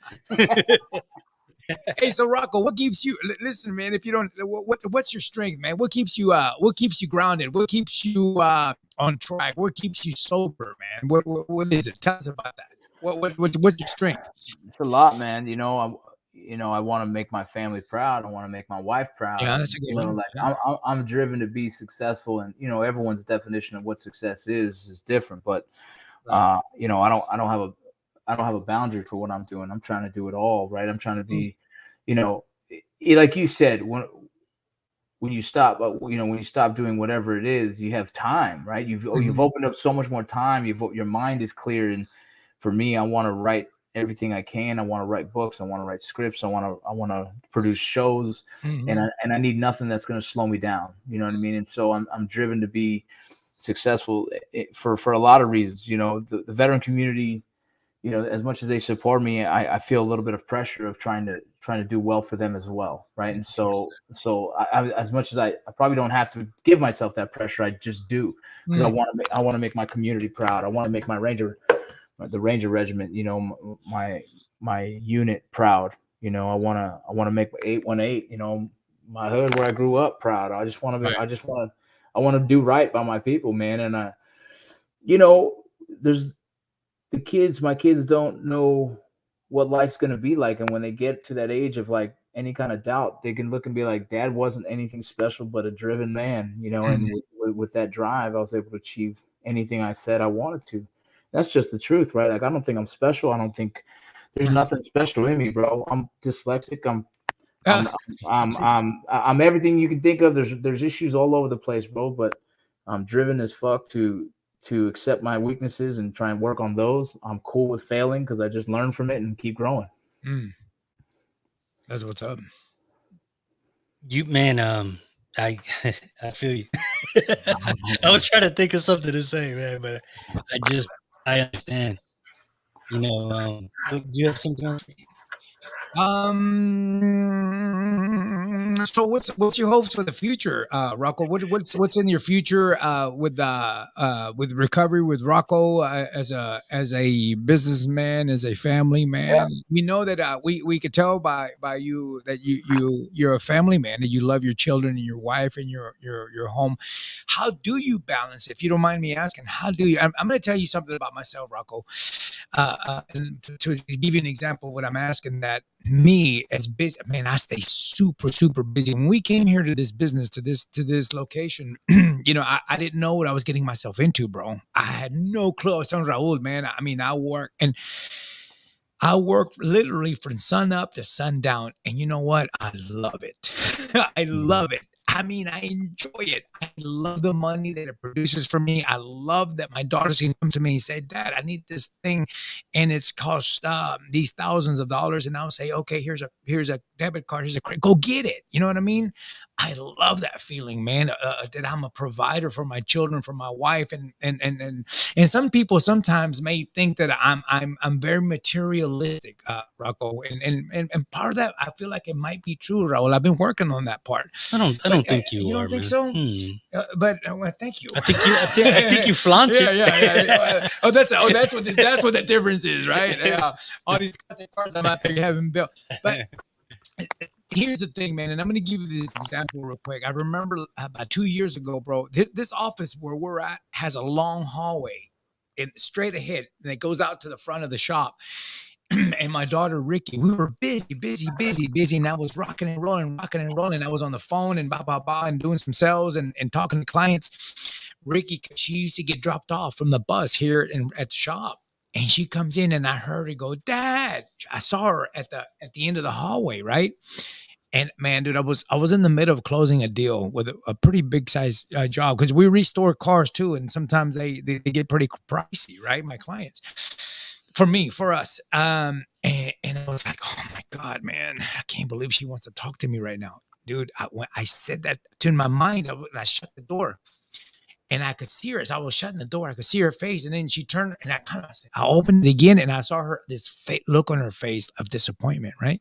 Hey, so Rocco, what keeps you? Listen, man. If you don't, what's your strength, man? What keeps you? What keeps you grounded? What keeps you on track? What keeps you sober, man? What is it? Tell us about that. What's your strength? It's a lot, man. I want to make my family proud. I want to make my wife proud. Yeah, that's a good one. Like Yeah. I'm driven to be successful, and everyone's definition of what success is different. But I don't have a boundary for what I'm doing. I'm trying to do it all, right? I'm trying to be, like you said, when you stop, when you stop doing whatever it is, you have time, right? You've opened up so much more time. Your mind is clear, and for me, I want to write everything I can. I want to write books. I want to write scripts. I want to produce shows, and I need nothing that's going to slow me down. You know what I mean? And so I'm driven to be successful for a lot of reasons. The veteran community, as much as they support me, I feel a little bit of pressure of trying to do well for them as well, right? And so I as much as I probably don't have to give myself that pressure, I just do, because I want to make my community proud. I want to make the Ranger Regiment, my unit proud. I want to make 818, my hood where I grew up proud. I want to do right by my people, man. And there's my kids don't know what life's going to be like. And when they get to that age of like any kind of doubt, they can look and be like, Dad wasn't anything special, but a driven man, and with that drive, I was able to achieve anything I said I wanted to. That's just the truth, right? Like, I don't think I'm special. I don't think there's nothing special in me, bro. I'm dyslexic. I'm everything you can think of. There's issues all over the place, bro, but I'm driven as fuck to accept my weaknesses and try and work on those. I'm cool with failing because I just learn from it and keep growing. That's what's up. I feel you. I was trying to think of something to say, man, but I understand. Do you have something else? So what's your hopes for the future, Rocco? What's in your future with recovery with Rocco as a businessman, as a family man? Yeah. We know that we could tell by you that you're a family man, and you love your children and your wife and your home. How do you balance? If you don't mind me asking, how do you? I'm going to tell you something about myself, Rocco. And to give you an example of what I'm asking, that me as busy, man, I stay super, super busy. When we came here to this business, to this location, I didn't know what I was getting myself into, bro. I had no clue. I was telling Raul, man, I mean, I work, and I work literally from sun up to sundown, and you know what? I love it. I love it. I mean, I enjoy it. I love the money that it produces for me. I love that my daughters can come to me and say, "Dad, I need this thing, and it's cost these thousands of dollars." And I'll say, "Okay, here's a debit card. Here's a credit. Go get it." You know what I mean? I love that feeling, man. That I'm a provider for my children, for my wife, and some people sometimes may think that I'm very materialistic, Rocco, and part of that I feel like it might be true, Raul. I've been working on that part. I don't think you You are, don't think man. so? But well, thank you. I think you flaunt yeah, it. yeah. That's what the difference is, right? Yeah. All these classic cars I'm out there having built, but. Here's the thing, man, and I'm going to give you this example real quick. I remember about 2 years ago, bro, this office where we're at has a long hallway and straight ahead, and it goes out to the front of the shop. And my daughter, Ricky, we were busy. And I was rocking and rolling. I was on the phone and and doing some sales and talking to clients. Ricky, she used to get dropped off from the bus here at the shop. And she comes in and I heard her go, "Dad." I saw her at the end of the hallway, right? And man, dude, I was in the middle of closing a deal with a pretty big size job because we restore cars too, and sometimes they get pretty pricey, right? My clients, for us, and I was like, "Oh my god, man, I can't believe she wants to talk to me right now, dude." When I said that to in my mind, and I shut the door. And I could see her as I was shutting the door. I could see her face, and then she turned, and I opened it again, and I saw her this look on her face of disappointment, right?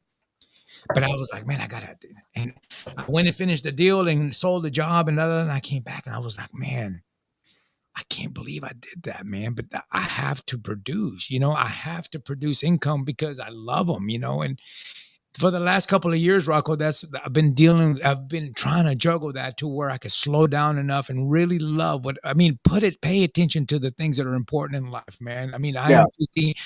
But I was like, "Man, I gotta." And I went and finished the deal and sold the job, and I came back, and I was like, "Man, I can't believe I did that, man." But I have to produce, I have to produce income because I love them, and for the last couple of years, Rocco, I've been trying to juggle that to where I could slow down enough and really love pay attention to the things that are important in life, man. I mean, I Yeah. am busy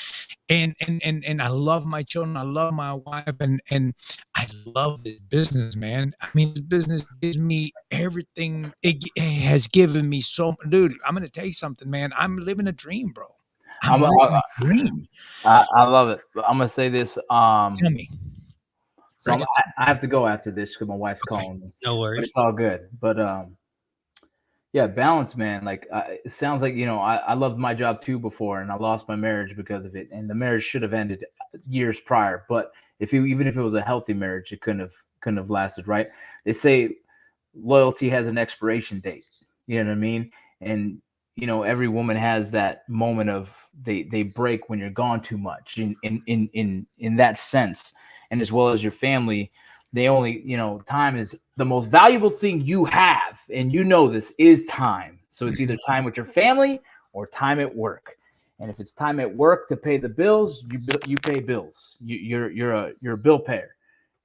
and I love my children, I love my wife, and I love this business, man. I mean, this business gives me everything. It has given me dude, I'm gonna tell you something, man. I'm living a dream, bro. I'm living a dream. I love it. I'm gonna say this. Tell me. So I have to go after this because my wife's calling me. No But worries. it's all good. But yeah, balance, man. Like it sounds like I loved my job too before, and I lost my marriage because of it. And the marriage should have ended years prior. But even if it was a healthy marriage, it couldn't have lasted, right? They say loyalty has an expiration date. You know what I mean? And every woman has that moment of they break when you're gone too much in that sense. And as well as your family, they only, time is the most valuable thing you have, and this is time. So it's either time with your family or time at work. And if it's time at work to pay the bills, you pay bills. You're a bill payer.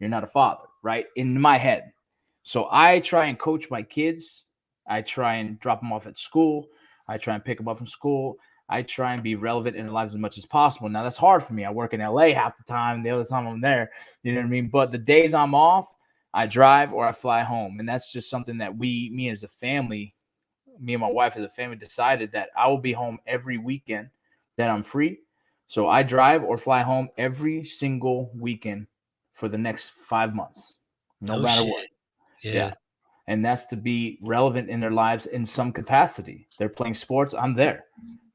You're not a father, right? In my head. So I try and coach my kids. I try and drop them off at school. I try and pick them up from school. I try and be relevant in their lives as much as possible. Now, that's hard for me. I work in LA half the time. The other time I'm there, you know what I mean? But the days I'm off, I drive or I fly home. And that's just something that me as a family, me and my wife as a family decided that I will be home every weekend that I'm free. So I drive or fly home every single weekend for the next 5 months, no matter what. Yeah. And that's to be relevant in their lives in some capacity. They're playing sports, I'm there.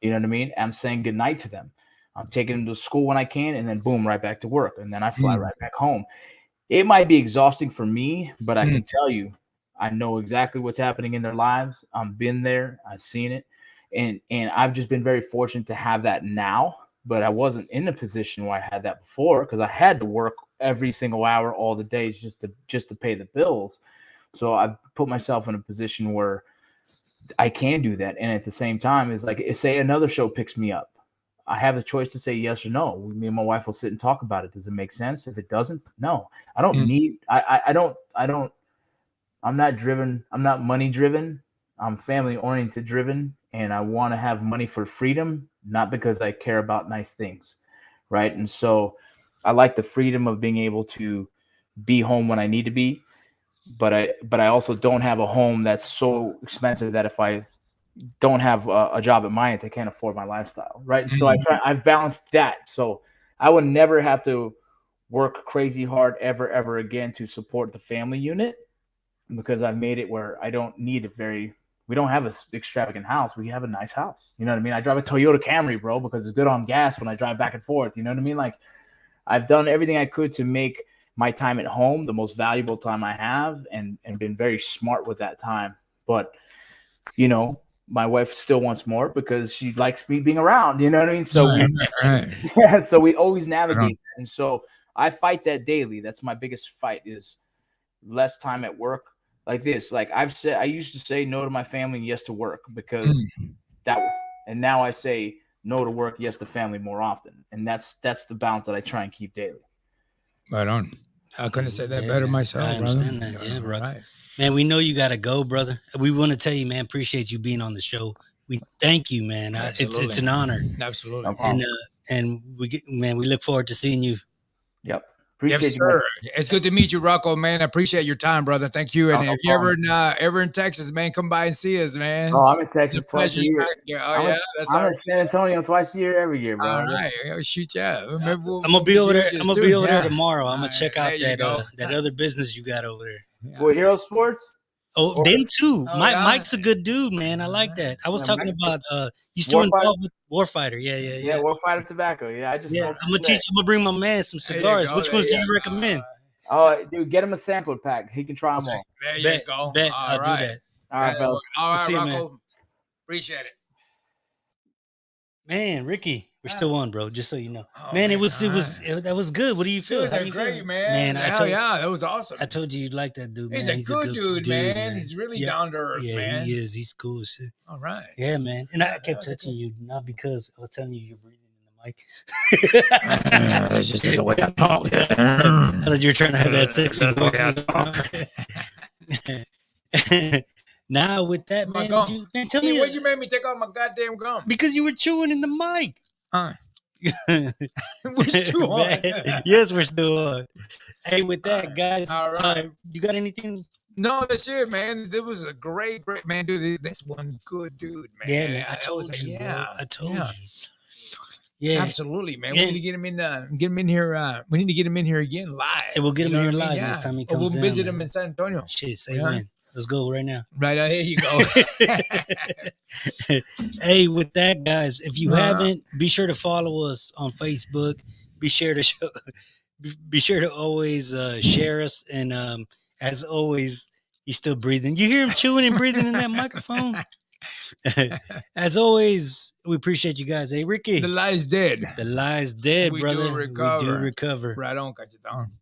You know what I mean? I'm saying goodnight to them. I'm taking them to school when I can, and then boom, right back to work. And then I fly right back home. It might be exhausting for me, but I can tell you, I know exactly what's happening in their lives. I've been there. I've seen it. And I've just been very fortunate to have that now, but I wasn't in a position where I had that before because I had to work every single hour all the days just to pay the bills. So I've put myself in a position where I can do that. And at the same time, it's like, say another show picks me up. I have the choice to say yes or no. Me and my wife will sit and talk about it. Does it make sense? If it doesn't, no. I don't need, I'm not driven. I'm not money driven. I'm family oriented driven. And I want to have money for freedom, not because I care about nice things. Right. And so I like the freedom of being able to be home when I need to be. But I also don't have a home that's so expensive that if I don't have a job at my age, I can't afford my lifestyle, right? So I've balanced that. So I would never have to work crazy hard ever again to support the family unit, because I've made it where I don't need we don't have an extravagant house. We have a nice house. You know what I mean? I drive a Toyota Camry, bro, because it's good on gas when I drive back and forth. You know what I mean? Like, I've done everything I could to make my time at home the most valuable time I have, and been very smart with that time. But, you know, my wife still wants more because she likes me being around. You know what I mean? So yeah, so we always navigate. And so I fight that daily. That's my biggest fight, is less time at work. Like this, like I used to say no to my family and yes to work, because and now I say no to work, yes to family more often. And that's the balance that I try and keep daily. Right on. I couldn't say that better man. myself. I understand that. Yeah, bro. Right. Man, we know you got to go, brother. We want to tell you, man, appreciate you being on the show. We thank you, man. It's an honor. Absolutely. And we look forward to seeing you. Yep. Yes, sir. It's good to meet you, Rocco, man. I appreciate your time, brother. Thank you. And if you're ever in Texas, man, come by and see us, man. Oh, I'm in Texas twice a year. I'm in San Antonio twice a year, every year, bro. All right, I'll shoot you out. I'm gonna be over there. I'm gonna be over there tomorrow. I'm gonna check out that other business you got over there. Yeah. Well, Hero Sports. Oh, them too. Mike's a good dude, man. I like that. I was talking about you still involved with Warfighter. Yeah. Warfighter Tobacco. Yeah, I'm gonna bring my man some cigars. Which ones do you recommend? Oh, dude, get him a sampler pack. He can try them all. There you go. I'll do that. All right, fellas. All right, Rocco. Man. Appreciate it. Man, Ricky, we're still on, bro. Just so you know, man. That was good. What do you feel? That was great, man. That was awesome. I told you like that dude, man. He's a good dude, man. He's really down to earth, man. He is. He's cool as shit. All right. Yeah, man. And I kept touching you, not because I was telling you you're breathing in the mic. That's just the way I talk. I thought you were trying to have that sexy voice. Now with that, man, tell me what you made me take off my goddamn gum. Because you were chewing in the mic. We're still on. Yes, we're still on. Hey, with that, guys, all right. You got anything? No, that's it, man. It was a great man, dude. That's one good dude, man. Yeah, man. I told you. I told you. Yeah, absolutely, man. We need to get him in here. We need to get him in here again live. Hey, we'll get him here live next time he comes. We'll visit him in San Antonio. Shit, say when. Let's go right now. Right out here you go. Hey, with that, guys, if you haven't, be sure to follow us on Facebook. Be sure to always share us. And as always, he's still breathing. You hear him chewing and breathing in that microphone? As always, we appreciate you guys. Hey, Ricky. The lie's dead. The lie's dead, brother. We do recover. We do recover. Right on, Cachetón.